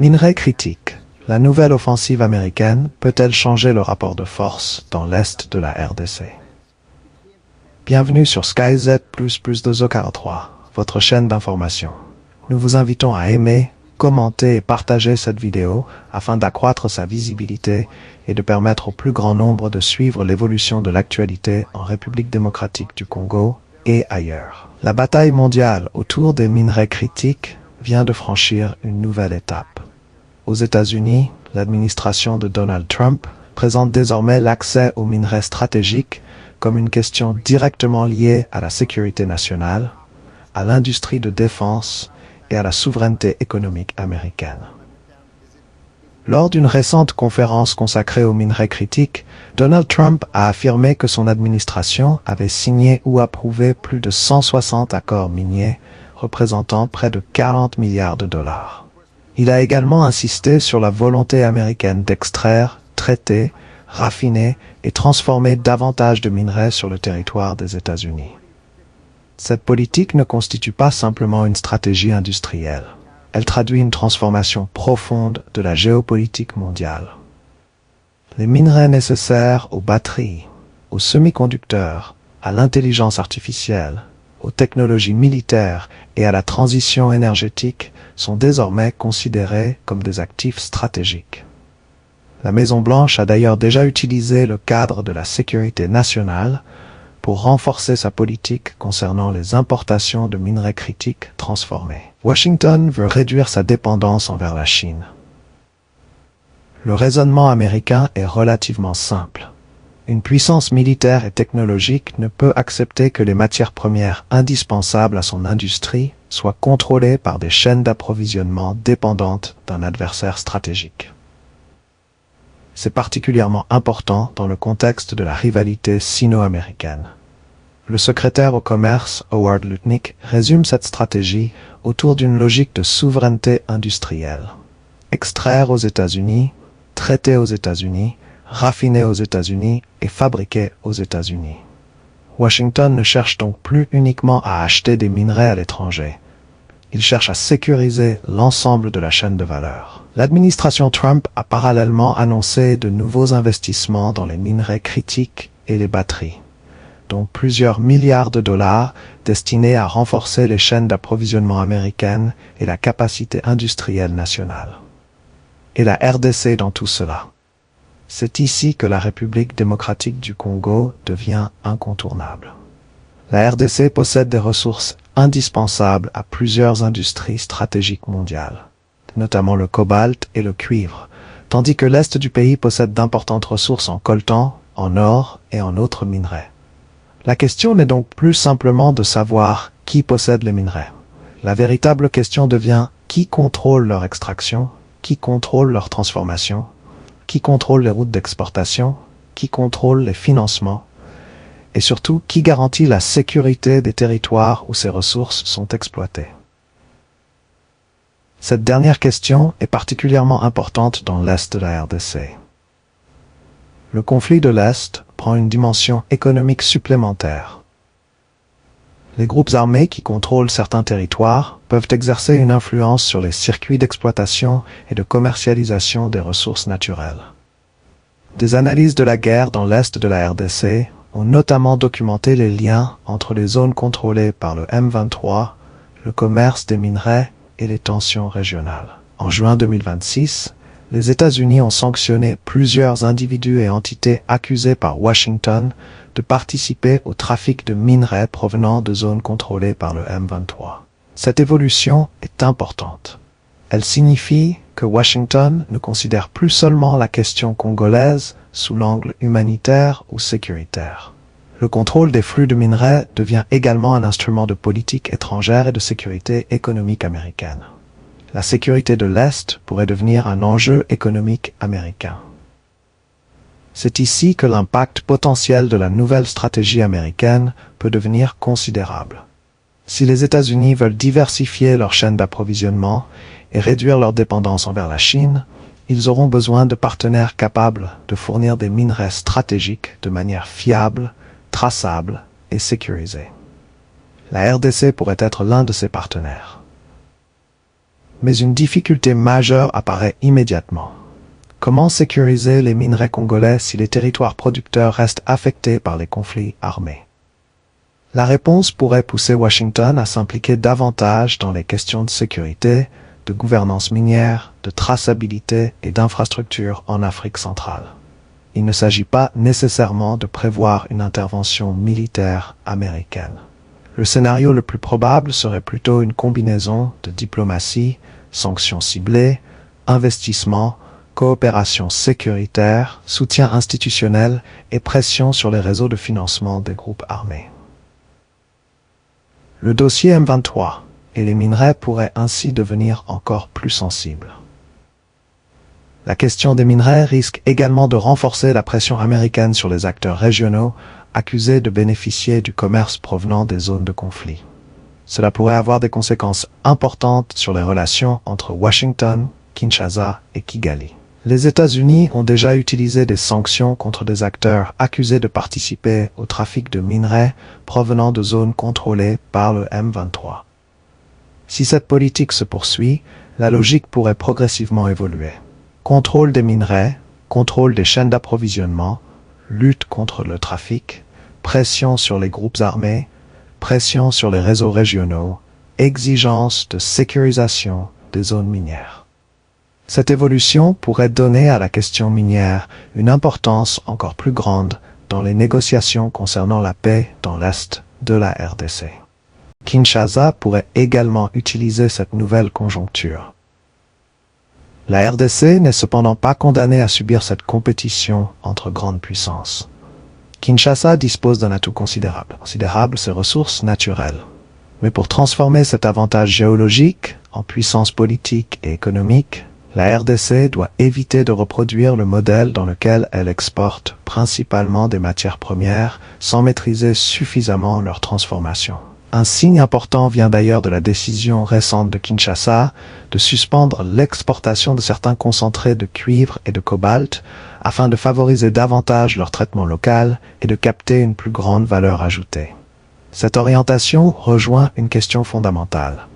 Minerai critique. La nouvelle offensive américaine peut-elle changer le rapport de force dans l'Est de la RDC? Bienvenue sur SkyZ++ 2O43, votre chaîne d'information. Nous vous invitons à aimer, commenter et partager cette vidéo afin d'accroître sa visibilité et de permettre au plus grand nombre de suivre l'évolution de l'actualité en République démocratique du Congo et ailleurs. La bataille mondiale autour des minerais critiques vient de franchir une nouvelle étape. Aux États-Unis, l'administration de Donald Trump présente désormais l'accès aux minerais stratégiques comme une question directement liée à la sécurité nationale, à l'industrie de défense et à la souveraineté économique américaine. Lors d'une récente conférence consacrée aux minerais critiques, Donald Trump a affirmé que son administration avait signé ou approuvé plus de 160 accords miniers représentant près de 40 milliards de dollars. Il a également insisté sur la volonté américaine d'extraire, traiter, raffiner et transformer davantage de minerais sur le territoire des États-Unis. Cette politique ne constitue pas simplement une stratégie industrielle. Elle traduit une transformation profonde de la géopolitique mondiale. Les minerais nécessaires aux batteries, aux semi-conducteurs, à l'intelligence artificielle, aux technologies militaires et à la transition énergétique sont désormais considérés comme des actifs stratégiques. La Maison-Blanche a d'ailleurs déjà utilisé le cadre de la sécurité nationale pour renforcer sa politique concernant les importations de minerais critiques transformés. Washington veut réduire sa dépendance envers la Chine. Le raisonnement américain est relativement simple. Une puissance militaire et technologique ne peut accepter que les matières premières indispensables à son industrie soient contrôlées par des chaînes d'approvisionnement dépendantes d'un adversaire stratégique. C'est particulièrement important dans le contexte de la rivalité sino-américaine. Le secrétaire au commerce, Howard Lutnick, résume cette stratégie autour d'une logique de souveraineté industrielle. Extraire aux États-Unis, traiter aux États-Unis, raffiner aux États-Unis et fabriquer aux États-Unis. Washington ne cherche donc plus uniquement à acheter des minerais à l'étranger. Il cherche à sécuriser l'ensemble de la chaîne de valeur. L'administration Trump a parallèlement annoncé de nouveaux investissements dans les minerais critiques et les batteries, dont plusieurs milliards de dollars destinés à renforcer les chaînes d'approvisionnement américaines et la capacité industrielle nationale. Et la RDC dans tout cela. C'est ici que la République démocratique du Congo devient incontournable. La RDC possède des ressources indispensables à plusieurs industries stratégiques mondiales, notamment le cobalt et le cuivre, tandis que l'Est du pays possède d'importantes ressources en coltan, en or et en autres minerais. La question n'est donc plus simplement de savoir qui possède les minerais. La véritable question devient qui contrôle leur extraction, qui contrôle leur transformation, qui contrôle les routes d'exportation, qui contrôle les financements, et surtout qui garantit la sécurité des territoires où ces ressources sont exploitées. Cette dernière question est particulièrement importante dans l'Est de la RDC. Le conflit de l'Est prend une dimension économique supplémentaire. Les groupes armés qui contrôlent certains territoires peuvent exercer une influence sur les circuits d'exploitation et de commercialisation des ressources naturelles. Des analyses de la guerre dans l'Est de la RDC ont notamment documenté les liens entre les zones contrôlées par le M23, le commerce des minerais et les tensions régionales. En juin 2026, les États-Unis ont sanctionné plusieurs individus et entités accusés par Washington de participer au trafic de minerais provenant de zones contrôlées par le M23. Cette évolution est importante. Elle signifie que Washington ne considère plus seulement la question congolaise sous l'angle humanitaire ou sécuritaire. Le contrôle des flux de minerais devient également un instrument de politique étrangère et de sécurité économique américaine. La sécurité de l'Est pourrait devenir un enjeu économique américain. C'est ici que l'impact potentiel de la nouvelle stratégie américaine peut devenir considérable. Si les États-Unis veulent diversifier leur chaîne d'approvisionnement et réduire leur dépendance envers la Chine, ils auront besoin de partenaires capables de fournir des minerais stratégiques de manière fiable, traçable et sécurisée. La RDC pourrait être l'un de ces partenaires. Mais une difficulté majeure apparaît immédiatement. Comment sécuriser les minerais congolais si les territoires producteurs restent affectés par les conflits armés? La réponse pourrait pousser Washington à s'impliquer davantage dans les questions de sécurité, de gouvernance minière, de traçabilité et d'infrastructure en Afrique centrale. Il ne s'agit pas nécessairement de prévoir une intervention militaire américaine. Le scénario le plus probable serait plutôt une combinaison de diplomatie, sanctions ciblées, investissement, coopération sécuritaire, soutien institutionnel et pression sur les réseaux de financement des groupes armés. Le dossier M23 et les minerais pourraient ainsi devenir encore plus sensibles. La question des minerais risque également de renforcer la pression américaine sur les acteurs régionaux accusés de bénéficier du commerce provenant des zones de conflit. Cela pourrait avoir des conséquences importantes sur les relations entre Washington, Kinshasa et Kigali. Les États-Unis ont déjà utilisé des sanctions contre des acteurs accusés de participer au trafic de minerais provenant de zones contrôlées par le M23. Si cette politique se poursuit, la logique pourrait progressivement évoluer. Contrôle des minerais, contrôle des chaînes d'approvisionnement, lutte contre le trafic, pression sur les groupes armés, pression sur les réseaux régionaux, exigence de sécurisation des zones minières. Cette évolution pourrait donner à la question minière une importance encore plus grande dans les négociations concernant la paix dans l'Est de la RDC. Kinshasa pourrait également utiliser cette nouvelle conjoncture. La RDC n'est cependant pas condamnée à subir cette compétition entre grandes puissances. Kinshasa dispose d'un atout considérable, ses ressources naturelles. Mais pour transformer cet avantage géologique en puissance politique et économique, la RDC doit éviter de reproduire le modèle dans lequel elle exporte principalement des matières premières sans maîtriser suffisamment leur transformation. Un signe important vient d'ailleurs de la décision récente de Kinshasa de suspendre l'exportation de certains concentrés de cuivre et de cobalt afin de favoriser davantage leur traitement local et de capter une plus grande valeur ajoutée. Cette orientation rejoint une question fondamentale.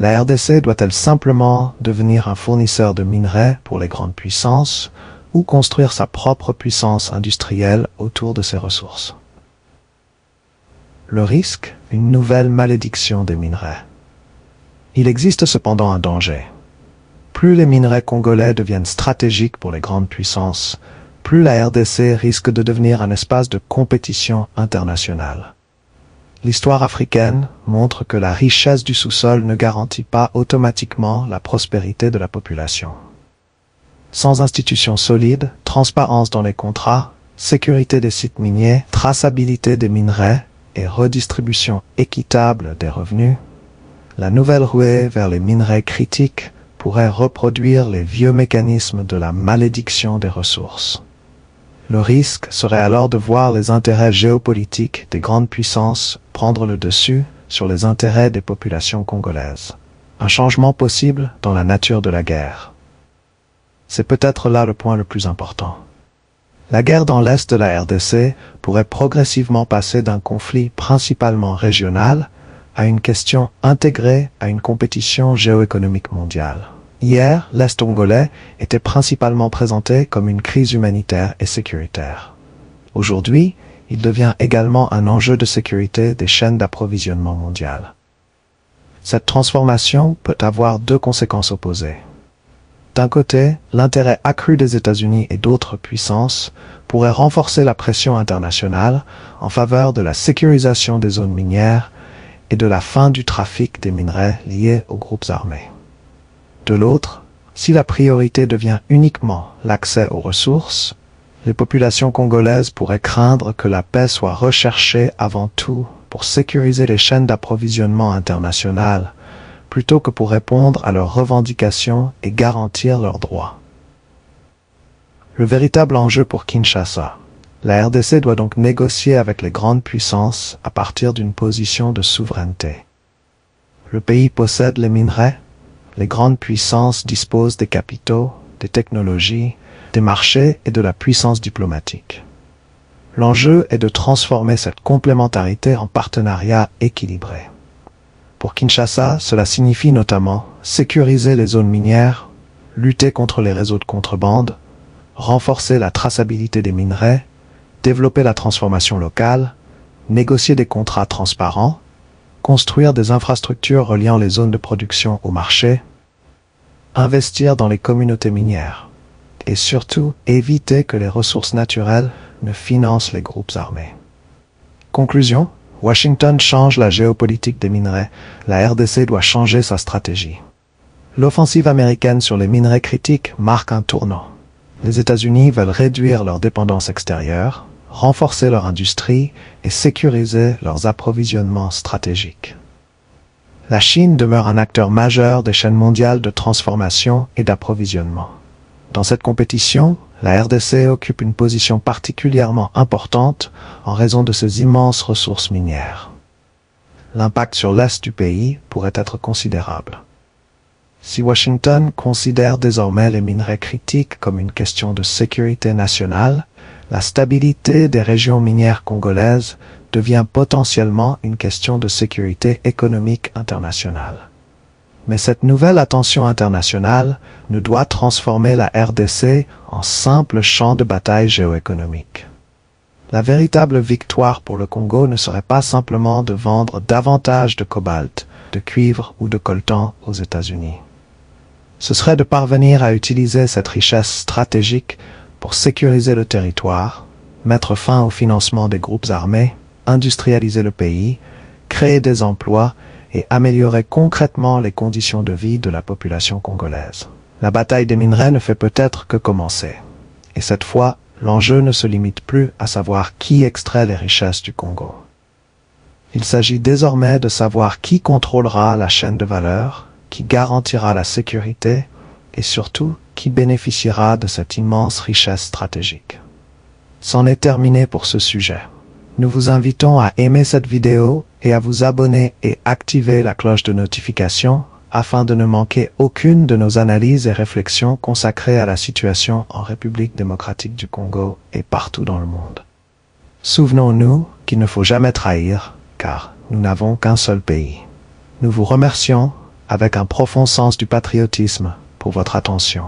La RDC doit-elle simplement devenir un fournisseur de minerais pour les grandes puissances ou construire sa propre puissance industrielle autour de ses ressources? Le risque, une nouvelle malédiction des minerais. Il existe cependant un danger. Plus les minerais congolais deviennent stratégiques pour les grandes puissances, plus la RDC risque de devenir un espace de compétition internationale. L'histoire africaine montre que la richesse du sous-sol ne garantit pas automatiquement la prospérité de la population. Sans institutions solides, transparence dans les contrats, sécurité des sites miniers, traçabilité des minerais, et redistribution équitable des revenus, la nouvelle ruée vers les minerais critiques pourrait reproduire les vieux mécanismes de la malédiction des ressources. Le risque serait alors de voir les intérêts géopolitiques des grandes puissances prendre le dessus sur les intérêts des populations congolaises. Un changement possible dans la nature de la guerre. C'est peut-être là le point le plus important. La guerre dans l'Est de la RDC pourrait progressivement passer d'un conflit principalement régional à une question intégrée à une compétition géoéconomique mondiale. Hier, l'Est congolais était principalement présenté comme une crise humanitaire et sécuritaire. Aujourd'hui, il devient également un enjeu de sécurité des chaînes d'approvisionnement mondiales. Cette transformation peut avoir deux conséquences opposées. D'un côté, l'intérêt accru des États-Unis et d'autres puissances pourrait renforcer la pression internationale en faveur de la sécurisation des zones minières et de la fin du trafic des minerais liés aux groupes armés. De l'autre, si la priorité devient uniquement l'accès aux ressources, les populations congolaises pourraient craindre que la paix soit recherchée avant tout pour sécuriser les chaînes d'approvisionnement internationales, plutôt que pour répondre à leurs revendications et garantir leurs droits. Le véritable enjeu pour Kinshasa. La RDC doit donc négocier avec les grandes puissances à partir d'une position de souveraineté. Le pays possède les minerais, les grandes puissances disposent des capitaux, des technologies, des marchés et de la puissance diplomatique. L'enjeu est de transformer cette complémentarité en partenariat équilibré. Pour Kinshasa, cela signifie notamment sécuriser les zones minières, lutter contre les réseaux de contrebande, renforcer la traçabilité des minerais, développer la transformation locale, négocier des contrats transparents, construire des infrastructures reliant les zones de production au marché, investir dans les communautés minières, et surtout éviter que les ressources naturelles ne financent les groupes armés. Conclusion, Washington change la géopolitique des minerais, la RDC doit changer sa stratégie. L'offensive américaine sur les minerais critiques marque un tournant. Les États-Unis veulent réduire leur dépendance extérieure, renforcer leur industrie et sécuriser leurs approvisionnements stratégiques. La Chine demeure un acteur majeur des chaînes mondiales de transformation et d'approvisionnement. Dans cette compétition, la RDC occupe une position particulièrement importante en raison de ses immenses ressources minières. L'impact sur l'est du pays pourrait être considérable. Si Washington considère désormais les minerais critiques comme une question de sécurité nationale, la stabilité des régions minières congolaises devient potentiellement une question de sécurité économique internationale. Mais cette nouvelle attention internationale ne doit transformer la RDC en simple champ de bataille géoéconomique. La véritable victoire pour le Congo ne serait pas simplement de vendre davantage de cobalt, de cuivre ou de coltan aux États-Unis. Ce serait de parvenir à utiliser cette richesse stratégique pour sécuriser le territoire, mettre fin au financement des groupes armés, industrialiser le pays, créer des emplois et améliorer concrètement les conditions de vie de la population congolaise. La bataille des minerais ne fait peut-être que commencer. Et cette fois, l'enjeu ne se limite plus à savoir qui extrait les richesses du Congo. Il s'agit désormais de savoir qui contrôlera la chaîne de valeur, qui garantira la sécurité et surtout qui bénéficiera de cette immense richesse stratégique. C'en est terminé pour ce sujet. Nous vous invitons à aimer cette vidéo et à vous abonner et activer la cloche de notification afin de ne manquer aucune de nos analyses et réflexions consacrées à la situation en République démocratique du Congo et partout dans le monde. Souvenons-nous qu'il ne faut jamais trahir, car nous n'avons qu'un seul pays. Nous vous remercions avec un profond sens du patriotisme pour votre attention.